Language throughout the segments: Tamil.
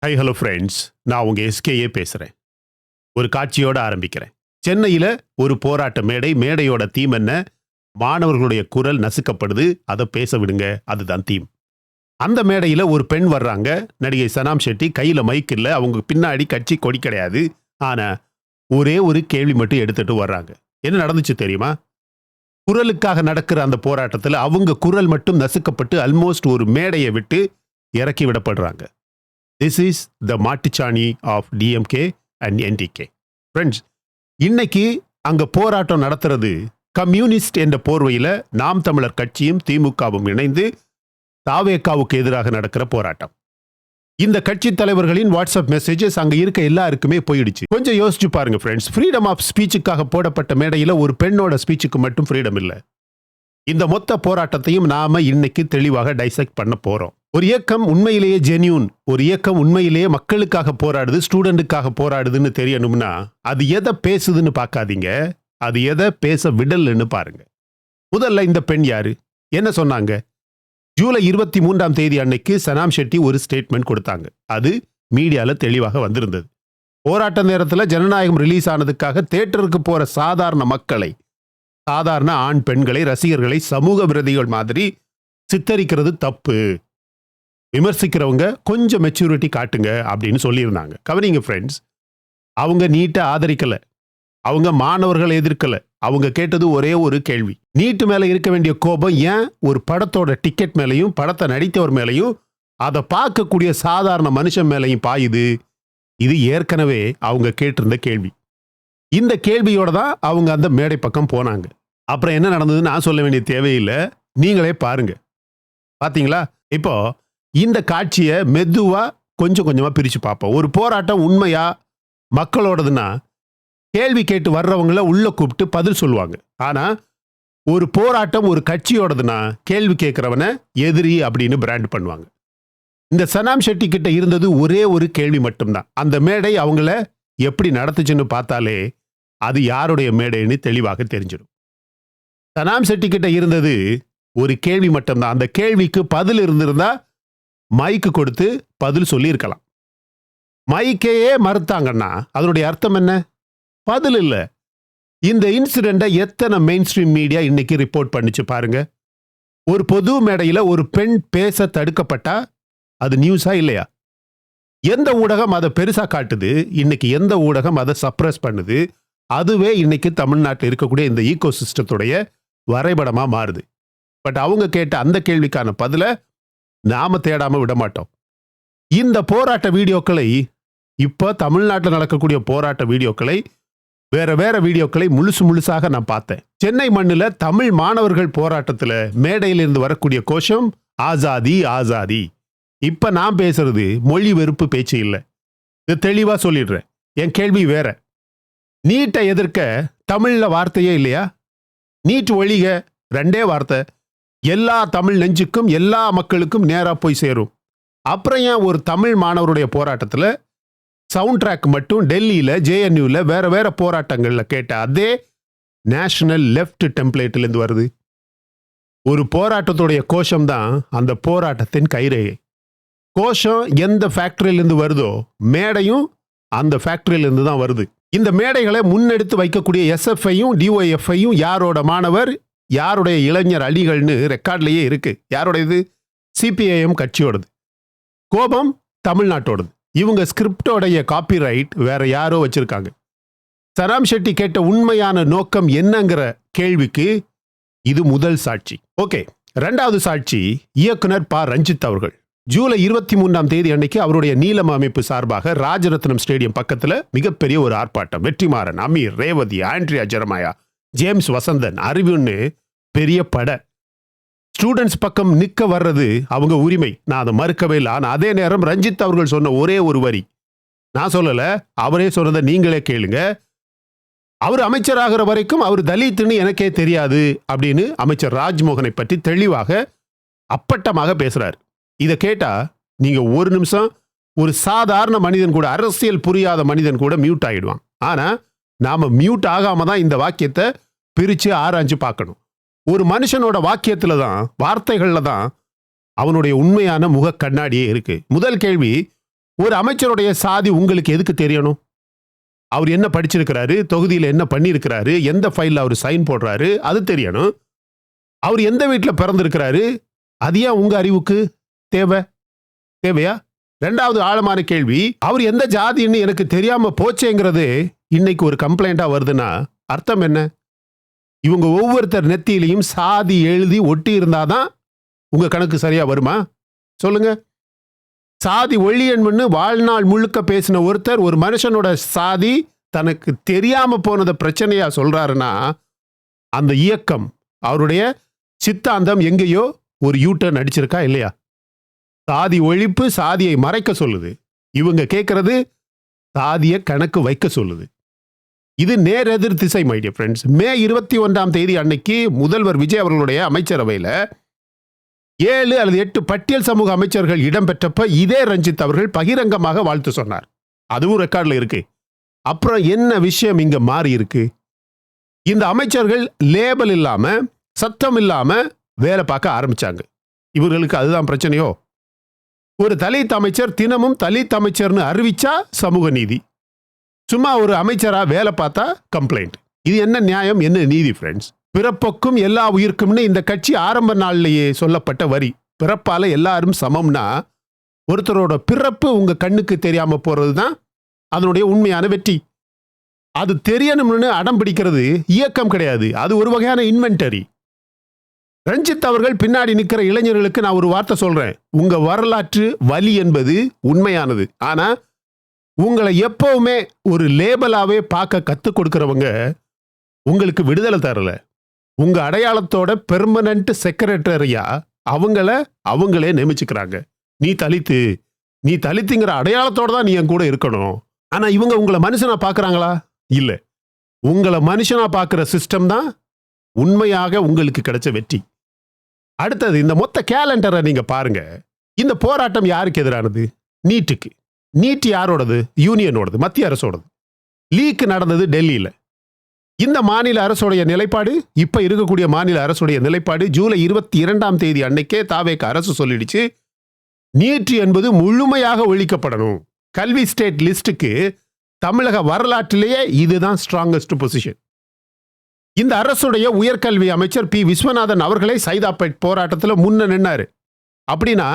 ஹை ஹலோ ஃப்ரெண்ட்ஸ், நான் உங்கள் எஸ்கேயே பேசுகிறேன். ஒரு காட்சியோடு ஆரம்பிக்கிறேன். சென்னையில் ஒரு போராட்ட மேடையோட தீம் என்ன? மாணவர்களுடைய குரல் நசுக்கப்படுது, அதை பேச விடுங்க, அதுதான் தீம். அந்த மேடையில் ஒரு பெண் வர்றாங்க, நடிகை சனாம் ஷெட்டி. கையில் மைக் இல்லை, அவங்க பின்னாடி கட்சி கொடி கிடையாது. ஆனால் ஒரே ஒரு கேள்வி மட்டும் எடுத்துட்டு வர்றாங்க. என்ன நடந்துச்சு தெரியுமா? குரலுக்காக நடக்கிற அந்த போராட்டத்தில் அவங்க குரல் மட்டும் நசுக்கப்பட்டு ஆல்மோஸ்ட் ஒரு மேடையை விட்டு இறக்கி விடப்படுறாங்க. This is the மாட்டுச்சாணி of DMK and NDK. Friends, இன்னைக்கு அங்க போராட்டம் நடத்துறது கம்யூனிஸ்ட் என்ற போர்வையில் நாம் தமிழர் கட்சியும் திமுகவும் இணைந்து தாவேகாவுக்கு எதிராக நடக்கிற போராட்டம். இந்த கட்சி தலைவர்களின் வாட்ஸ்அப் மெசேஜஸ் அங்க இருக்க எல்லாருக்குமே போயிடுச்சு. கொஞ்சம் யோசிச்சு பாருங்க ஃப்ரெண்ட்ஸ். ஃப்ரீடம் ஆஃப் ஸ்பீச்சுக்காக போடப்பட்ட மேடையில் ஒரு பெண்ணோட ஸ்பீச்சுக்கு மட்டும் ஃப்ரீடம் இல்லை. இந்த மொத்த போராட்டத்தையும் நாம இன்னைக்கு தெளிவாக டைசெக்ட் பண்ண போறோம். ஒரு இயக்கம் உண்மையிலேயே ஜென்யூன், ஒரு இயக்கம் உண்மையிலேயே மக்களுக்காக போராடுது, ஸ்டூடெண்ட்டுக்காக போராடுதுன்னு தெரியணும்னா அது எதை பேசுதுன்னு பார்க்காதீங்க, அது எதை பேச விடல்னு பாருங்க. முதல்ல இந்த பெண் யாரு, என்ன சொன்னாங்க? ஜூலை 23 அன்னைக்கு சனாம் ஷெட்டி ஒரு ஸ்டேட்மெண்ட் கொடுத்தாங்க. அது மீடியால தெளிவாக வந்திருந்தது. போராட்ட நேரத்தில் ஜனநாயகம் ரிலீஸ் ஆனதுக்காக தியேட்டருக்கு போற சாதாரண மக்களை, சாதாரண ஆண் பெண்களை, ரசிகர்களை சமூக விரோதிகள் மாதிரி சித்தரிக்கிறது தப்பு, விமர்சிக்கிறவங்க கொஞ்சம் மெச்சூரிட்டி காட்டுங்க அப்படின்னு சொல்லியிருந்தாங்க. கவனிங்க ஃப்ரெண்ட்ஸ், அவங்க நீட்டை ஆதரிக்கல, அவங்க மாணவர்களை எதிர்க்கல. அவங்க கேட்டது ஒரே ஒரு கேள்வி. நீட்டு மேல இருக்க வேண்டிய கோபம் ஏன் ஒரு படத்தோட டிக்கெட் மேலையும் படத்தை நடித்தவர் மேலையும் அதை பார்க்கக்கூடிய சாதாரண மனுஷன் மேலையும் பாயுது? இது ஏற்கனவே அவங்க கேட்டிருந்த கேள்வி. இந்த கேள்வியோட தான் அவங்க அந்த மேடை பக்கம் போனாங்க. அப்புறம் என்ன நடந்ததுன்னு நான் சொல்ல வேண்டிய தேவையில்லை, நீங்களே பாருங்க. பாத்தீங்களா? இப்போ இந்த காட்சியை மெதுவா கொஞ்சம் கொஞ்சமா பிரிச்சு பார்ப்போம். ஒரு போராட்டம் உண்மையா மக்களோடதுன்னா கேள்வி கேட்டு வர்றவங்கள உள்ள கூப்பிட்டு பதில் சொல்லுவாங்க. ஆனா ஒரு போராட்டம் ஒரு கட்சியோடதுன்னா கேள்வி கேட்கிறவனை எதிரி அப்படின்னு பிராண்ட் பண்ணுவாங்க. இந்த சனாம் ஷெட்டி கிட்ட இருந்தது ஒரே ஒரு கேள்வி மட்டும்தான். அந்த மேடை அவங்கள எப்படி நடத்துச்சுன்னு பார்த்தாலே அது யாருடைய மேடைன்னு தெளிவாக தெரிஞ்சிடும். சனாம் ஷெட்டி கிட்ட இருந்தது ஒரு கேள்வி மட்டும்தான். அந்த கேள்விக்கு பதில் இருந்திருந்தா மைக்கு கொடுத்து பதில் சொல்லி இருக்கலாம். மைக்கையே மறுத்தாங்கன்னா அதனுடைய அர்த்தம் என்ன? பதில் இல்லை. இந்த இன்சிடென்ட்டை எத்தனை மெயின் ஸ்ட்ரீம் மீடியா இன்னைக்கு ரிப்போர்ட் பண்ணிச்சு பாருங்க. ஒரு பொது மேடையில் ஒரு பெண் பேச தடுக்கப்பட்டா அது நியூஸா இல்லையா? எந்த ஊடகம் அதை பெருசா காட்டுது? இன்னைக்கு எந்த ஊடகம் அதை சப்ரஸ் பண்ணுது? அதுவே இன்னைக்கு தமிழ்நாட்டில் இருக்கக்கூடிய இந்த ஈகோ சிஸ்டத்துடைய வரைபடமா மாறுது. பட் அவங்க கேட்ட அந்த கேள்விக்கான பதிலை நாம தேடாம விட மாட்டோம். இந்த போராட்ட வீடியோக்களை, இப்போ தமிழ்நாட்டில் நடக்கக்கூடிய போராட்ட வீடியோக்களை, வேற வீடியோக்களை முழுசாக நான் பார்த்தேன். சென்னை மண்ணில் தமிழ் மாணவர்கள் போராட்டத்தில் மேடையிலிருந்து வரக்கூடிய கோஷம் ஆசாதி ஆசாதி. இப்ப நான் பேசுறது மொழி வெறுப்பு பேச்சு இல்லை. இது தெளிவா சொல்லிடுறேன். என் கேள்வி வேற. நீட்டை எதிர்க்க தமிழ்ல வார்த்தையே இல்லையா? நீட் ஒழிக, ரெண்டே வார்த்தை. எல்லா தமிழ் நெஞ்சுக்கும் எல்லா மக்களுக்கும் நேரா போய் சேரும். அப்புறம் ஏன் ஒரு தமிழ் மாணவருடைய போராட்டத்தில் சவுண்ட் ட்ராக் மட்டும் டெல்லியில JNUல வேற போராட்டங்கள்ல கேட்ட அதே நேஷனல் லெஃப்ட் டெம்ப்ளேட்லேருந்து வருது? ஒரு போராட்டத்துடைய கோஷம் தான் அந்த போராட்டத்தின் கைரேகை. கோஷம் எந்த ஃபேக்டரியிலிருந்து வருதோ மேடையும் அந்த ஃபேக்டரியிலிருந்து தான் வருது. இந்த மேடைகளை முன்னெடுத்து வைக்கக்கூடிய SFஐயும் DYFஐயும் யாரோட மாணவர், யாருடைய இளைஞர் அணிகள்னு ரெக்கார்ட்லயே இருக்கு. யாரோடது? CPIM கட்சியோடது. கோபம் தமிழ்நாட்டோடது. இவங்க ஸ்கிரிப்டோடைய காப்பிரைட் வேற யாரோ வச்சிருக்காங்க. சனாம் ஷெட்டி கேட்ட உண்மையான நோக்கம் என்னங்கிற கேள்விக்கு இது முதல் சாட்சி. ஓகே, ரெண்டாவது சாட்சி இயக்குனர் ப. ரஞ்சித் அவர்கள். ஜூலை 23 அன்னைக்கு அவருடைய நீலம் அமைப்பு சார்பாக ராஜரத்னம் ஸ்டேடியம் பக்கத்துல மிகப்பெரிய ஒரு ஆர்ப்பாட்டம். வெற்றிமாறன், அமீர், ரேவதி, ஆண்ட்ரியா ஜெரமாயா, ஜேம்ஸ் வசந்தன், அறிவுன்னு பெரிய பட. ஸ்டூடெண்ட்ஸ் பக்கம் நிற்க வர்றது அவங்க உரிமை, நான் அதை மறுக்கவே இல்லை. ஆனால் அதே நேரம் ரஞ்சித் அவர்கள் சொன்ன ஒரே ஒரு வரி, நான் சொல்லலை, அவரே சொன்னதை நீங்களே கேளுங்க. அவர் அமைச்சராகிற வரைக்கும் அவர் தலித்துன்னு எனக்கே தெரியாது அப்படின்னு அமைச்சர் ராஜ்மோகனை பற்றி தெளிவாக அப்பட்டமாக பேசுறாரு. இதை கேட்டா நீங்க ஒரு நிமிஷம் ஒரு சாதாரண மனிதன் கூட, அரசியல் புரியாத மனிதன் கூட மியூட் ஆகிடுவான். ஆனா நாம மியூட் ஆகாம தான் இந்த வாக்கியத்தை பிரிச்சு ஆராய்ஞ்சு பார்க்கணும். ஒரு மனுஷனோட வாக்கியத்துல தான், வார்த்தைகள்ல தான் அவனுடைய உண்மையான முக கண்ணாடியே இருக்கு. முதல் கேள்வி, ஒரு அமைச்சருடைய சாதி உங்களுக்கு எதுக்கு தெரியணும்? அவர் என்ன படிச்சிருக்கிறாரு, தொகுதியில் என்ன பண்ணியிருக்கிறாரு, எந்த ஃபைலில் அவர் சைன் போடுறாரு, அது தெரியணும். அவர் எந்த வீட்டில் பிறந்திருக்கிறாரு, அது ஏன் உங்க அறிவுக்கு தேவையா? ரெண்டாவது ஆழமான கேள்வி, அவர் எந்த ஜாதின்னு எனக்கு தெரியாம போச்சேங்கிறது இன்னைக்கு ஒரு கம்ப்ளைண்டா வருதுன்னா அர்த்தம் என்ன? இவங்க ஒவ்வொருத்தர் நெத்தியிலையும் சாதி எழுதி ஒட்டி இருந்தாதான் உங்க கணக்கு சரியா வருமா? சொல்லுங்க. சாதி ஒழியன்மன்னு வாழ்நாள் முழுக்க பேசின ஒருத்தர் ஒரு மனுஷனோட சாதி தனக்கு தெரியாம போனத பிரச்சனையா சொல்றாருன்னா அந்த இயக்கம், அவருடைய சித்தாந்தம் எங்கேயோ ஒரு யூட்டர்ன் அடிச்சிருக்கா இல்லையா? சாதி ஒழிப்பு சாதியை மறைக்க சொல்லுது. இவங்க கேட்கறது சாதிய கணக்கு வைக்க சொல்லுது. இது நேர் எதிர் திசை மை டியர் ஃப்ரெண்ட்ஸ். மே 21 அன்னைக்கு முதல்வர் விஜய் அவர்களுடைய அமைச்சரவையில் 7 அல்லது 8 பட்டியல் சமூக அமைச்சர்கள் இடம்பெற்றப்ப இதே ரஞ்சித் அவர்கள் பகிரங்கமாக வாழ்த்து சொன்னார். அதுவும் ரெக்கார்ட்ல இருக்கு. அப்புறம் என்ன விஷயம் இங்க மாறி இருக்கு? இந்த அமைச்சர்கள் லேபல் இல்லாம சத்தம் இல்லாம வேலை பார்க்க ஆரம்பிச்சாங்க. இவர்களுக்கு அதுதான் பிரச்சனையோ? ஒரு தலித் அமைச்சர் தினமும் தலித் அமைச்சர்னு அறிவிச்சா சமூக நீதி, சும்மா ஒரு அமைச்சரா வேலை பார்த்தா கம்ப்ளைண்ட். இது என்ன நியாயம், என்ன நீதி ஃப்ரெண்ட்ஸ்? பிறப்புக்கும் எல்லா உயிர்க்கும்னு இந்த கட்சி ஆரம்ப நாள்லயே சொல்லப்பட்ட வரி. பிறப்பால எல்லாரும் சமம்னா ஒருத்தரோட பிறப்பு உங்க கண்ணுக்கு தெரியாம போறது தான் அதனுடைய உண்மையான வெற்றி. அது தெரியணும்னு அடம் பிடிக்கிறது இயக்கம் கிடையாது, அது ஒரு வகையான இன்வென்டரி. ரஞ்சித் அவர்கள் பின்னாடி நிற்கிற இளைஞர்களுக்கு நான் ஒரு வார்த்தை சொல்றேன். உங்க வரலாற்று வலி என்பது உண்மையானது. ஆனா உங்களை எப்பவுமே ஒரு லேபலாவே பார்க்க கத்துக் கொடுக்கிறவங்க உங்களுக்கு விடுதலை தரல. உங்க அடையாளத்தோட பெர்மனன்ட் செக்ரட்டரியா அவங்களே நியமிச்சுக்கிறாங்க. நீ தலித்துங்கிற அடையாளத்தோட தான் நீ என் கூட இருக்கணும். ஆனா இவங்க உங்களை மனுஷனா பார்க்கறாங்களா? இல்ல. உங்களை மனுஷனா பார்க்கிற சிஸ்டம் தான் உண்மையாக உங்களுக்கு கிடைச்ச வெற்றி. அடுத்தது, இந்த மொத்த கேலண்டரை நீங்க பாருங்க. இந்த போராட்டம் யாருக்கு எதிரானது? நீட்டுக்கு. நீட் யாரோடது? யூனியனோடது, மத்திய அரசோடது. லீக் நடந்தது டெல்லியில. இந்த மாநில அரசுடைய நிலைப்பாடு, இப்ப இருக்கக்கூடிய மாநில அரசுடைய நிலைப்பாடு, ஜூலை 22 அன்னைக்கே தாவேக அரசு சொல்லிடுச்சு, நீட் என்பது முழுமையாக ஒழிக்கப்படணும். கல்வி ஸ்டேட் லிஸ்டுக்கு தமிழக வரலாற்றிலேயே இதுதான் ஸ்ட்ராங்கஸ்ட் பொசிஷன். இந்த அரசுடைய உயர்கல்வி அமைச்சர் பி விஸ்வநாதன் அவர்களே சைதாப்பேட் போராட்டத்தில் முன்ன நின்னாரு. அப்படின்னா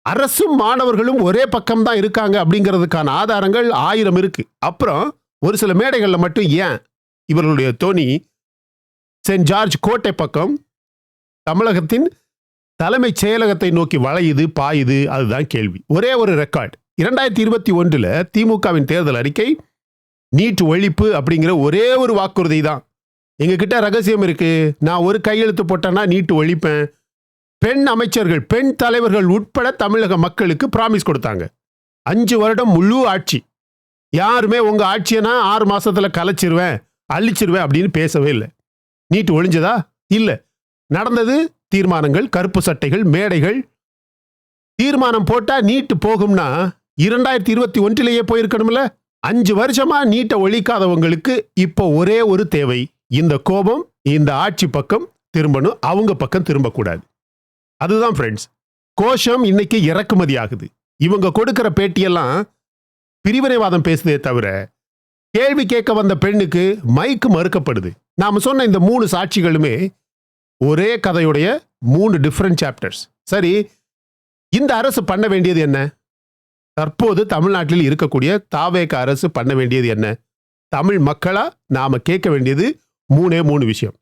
அரசும் மாணவர்களும் ஒரே பக்கம் தான் இருக்காங்க அப்படிங்கிறதுக்கான ஆதாரங்கள் 1000 இருக்கு. அப்புறம் ஒரு சில மேடைகளில் மட்டும் ஏன் இவர்களுடைய தோனி சென்ட் ஜார்ஜ் கோட்டை பக்கம் தமிழகத்தின் தலைமைச் செயலகத்தை நோக்கி வளையுது, பாயுது? அதுதான் கேள்வி. ஒரே ஒரு ரெக்கார்ட், 2021 திமுகவின் தேர்தல் அறிக்கை நீட் ஒழிப்பு அப்படிங்கிற ஒரே ஒரு வாக்குறுதி தான். எங்ககிட்ட ரகசியம் இருக்கு, நான் ஒரு கையெழுத்து போட்டேன்னா நீட் ஒழிப்பேன். பெண் அமைச்சர்கள், பெண் தலைவர்கள் உட்பட தமிழக மக்களுக்கு பிராமிஸ் கொடுத்தாங்க. 5 வருடம் முழு ஆட்சி. யாருமே உங்க ஆட்சியனா 6 மாசத்துல கலைச்சிருவேன், அழிச்சிருவேன் அப்படின்னு பேசவே இல்லை. நீட் ஒழிஞ்சதா? இல்ல. நடந்தது தீர்மானங்கள், கருப்பு சட்டைகள், மேடைகள். தீர்மானம் போட்டா நீட் போகும்னா 2021 போயிருக்கணும்ல. 5 வருஷமா நீட்டை ஒழிக்காதவங்களுக்கு இப்போ ஒரே ஒரு தேவை, இந்த கோபம் இந்த ஆட்சி பக்கம் திரும்பணும், அவங்க பக்கம் திரும்பக்கூடாது. அதுதான் ஃப்ரெண்ட்ஸ். கோஷம் இன்னைக்கு இறக்குமதி ஆகுது. இவங்க கொடுக்கிற பேட்டியெல்லாம் பிரிவினைவாதம் பேசுதே தவிர கேள்வி கேட்க வந்த பெண்ணுக்கு மைக்கு மறுக்கப்படுது. நாம சொன்ன இந்த 3 சாட்சிகளுமே ஒரே கதையுடைய 3 டிஃபரண்ட் சாப்டர்ஸ். சரி, இந்த அரசு பண்ண வேண்டியது என்ன? தற்போது தமிழ்நாட்டில் இருக்கக்கூடிய தாவேக அரசு பண்ண வேண்டியது என்ன? தமிழ் மக்களா நாம கேட்க வேண்டியது 3 விஷயம்.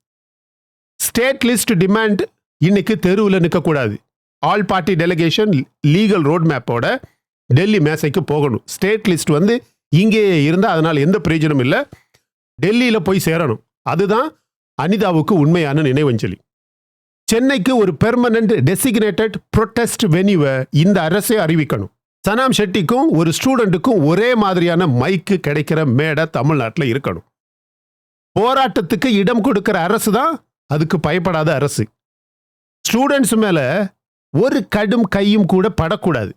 ஸ்டேட் லிஸ்ட் டிமாண்ட் இன்னைக்கு தெருவில் நிற்கக்கூடாது. All party delegation legal road மேப்போட டெல்லி மேசைக்கு போகணும். ஸ்டேட் லிஸ்ட் இங்கேயே இருந்தால் அதனால் எந்த பிரயோஜனம் இல்லை, டெல்லியில் போய் சேரணும். அதுதான் அனிதாவுக்கு உண்மையான நினைவஞ்சலி. சென்னைக்கு ஒரு பெர்மனன்ட் டெசிக்னேட்டட் ப்ரொடெஸ்ட் வென்யூவை இந்த அரசே அறிவிக்கணும். சனாம் ஷெட்டிக்கும் ஒரு ஸ்டூடெண்ட்டுக்கும் ஒரே மாதிரியான மைக்கு கிடைக்கிற மேடை தமிழ்நாட்டில் இருக்கணும். போராட்டத்துக்கு இடம் கொடுக்கிற அரசு தான் அதுக்கு பயப்படாத அரசு. ஸ்டூடெண்ட்ஸ் மேல ஒரு கடும் கையும் கூட படக்கூடாது.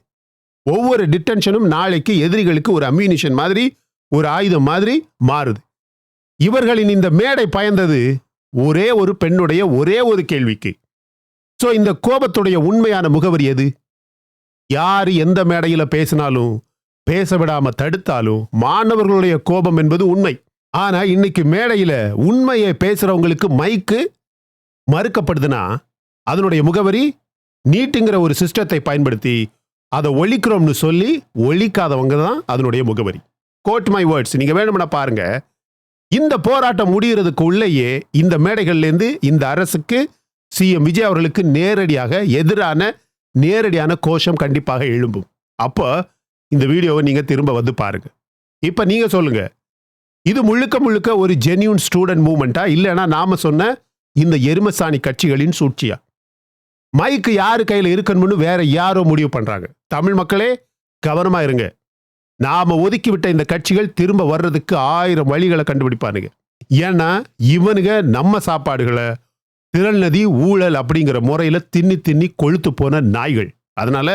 ஒவ்வொரு டிடென்ஷனும் நாளைக்கு எதிரிகளுக்கு ஒரு அம்யூனிஷன் மாதிரி, ஒரு ஆயுதம் மாதிரி மாறுது. இவர்களின் இந்த மேடை பயந்தது ஒரே ஒரு பெண்ணுடைய ஒரே ஒரு கேள்விக்கு. சோ இந்த கோபத்துடைய உண்மையான முகவரி எது? யார் எந்த மேடையில் பேசினாலும் பேச விடாம தடுத்தாலும் மாணவர்களுடைய கோபம் என்பது உண்மை. ஆனா இன்னைக்கு மேடையில உண்மையை பேசுறவங்களுக்கு மைக்கு மறுக்கப்படுதுன்னா அதனுடைய முகவரி நீட்டுங்கிற ஒரு சிஸ்டத்தை பயன்படுத்தி அதை ஒழிக்கிறோம்னு சொல்லி ஒழிக்காதவங்க தான் அதனுடைய முகவரி. கோட் மை வேர்ட்ஸ், நீங்க வேணும்னா பாருங்க. இந்த போராட்டம் முடிகிறதுக்கு உள்ளேயே இந்த மேடைகள்லேருந்து இந்த அரசுக்கு சிஎம் விஜய் அவர்களுக்கு நேரடியான கோஷம் கண்டிப்பாக எழும்பும். அப்போ இந்த வீடியோவை நீங்க திரும்ப வந்து பாருங்க. இப்ப நீங்க சொல்லுங்க, இது முழுக்க முழுக்க ஒரு ஜென்யூன் ஸ்டூடெண்ட் மூவ்மெண்டா, இல்லைன்னா நாம சொன்ன இந்த எருமசாணி கட்சிகளின் சூழ்ச்சியா? மைக்கு யாரு கையில இருக்கணும்னு வேற யாரோ முடிவு பண்றாங்க. தமிழ் மக்களே கவனமா இருங்க. நாம ஒதுக்கிவிட்ட இந்த கட்சிகள் திரும்ப வர்றதுக்கு 1000 வழிகளை கண்டுபிடிப்பானுங்க. ஏன்னா இவனுங்க நம்ம சாப்பாடுகளை திரள் நதி ஊழல் அப்படிங்கிற முறையில தின்னி கொழுத்து போன நாய்கள். அதனால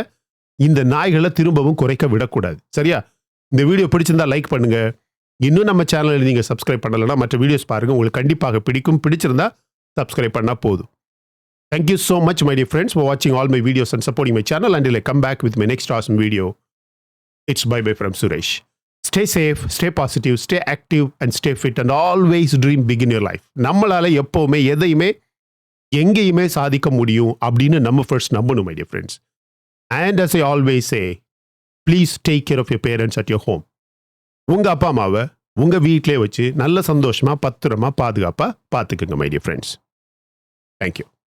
இந்த நாய்களை திரும்பவும் குறைக்க விடக்கூடாது. சரியா? இந்த வீடியோ பிடிச்சிருந்தா லைக் பண்ணுங்க. இன்னும் நம்ம சேனலில் நீங்க சப்ஸ்கிரைப் பண்ணலைன்னா மற்ற வீடியோஸ் பாருங்க, உங்களுக்கு கண்டிப்பாக பிடிக்கும். பிடிச்சிருந்தா சப்ஸ்கிரைப் பண்ணா போதும். Thank you so much, my dear friends, for watching all my videos and supporting my channel. Until I come back with my next awesome video, it's bye-bye from Suresh. Stay safe, stay positive, stay active and stay fit and always dream big in your life. நம்மளால எப்பவுமே எதையுமே எங்கேயுமே சாதிக்க முடியும் அப்படின்னு நம்ம ஃபர்ஸ்ட் நம்பணும், my dear friends. And as I always say, please take care of your parents at your home. உங்க அப்பா அம்மாவை உங்க வீட்டிலே வச்சு நல்ல சந்தோஷமா பத்திரமா பாதுகாப்பா பார்த்துக்குங்க, my dear friends. Thank you.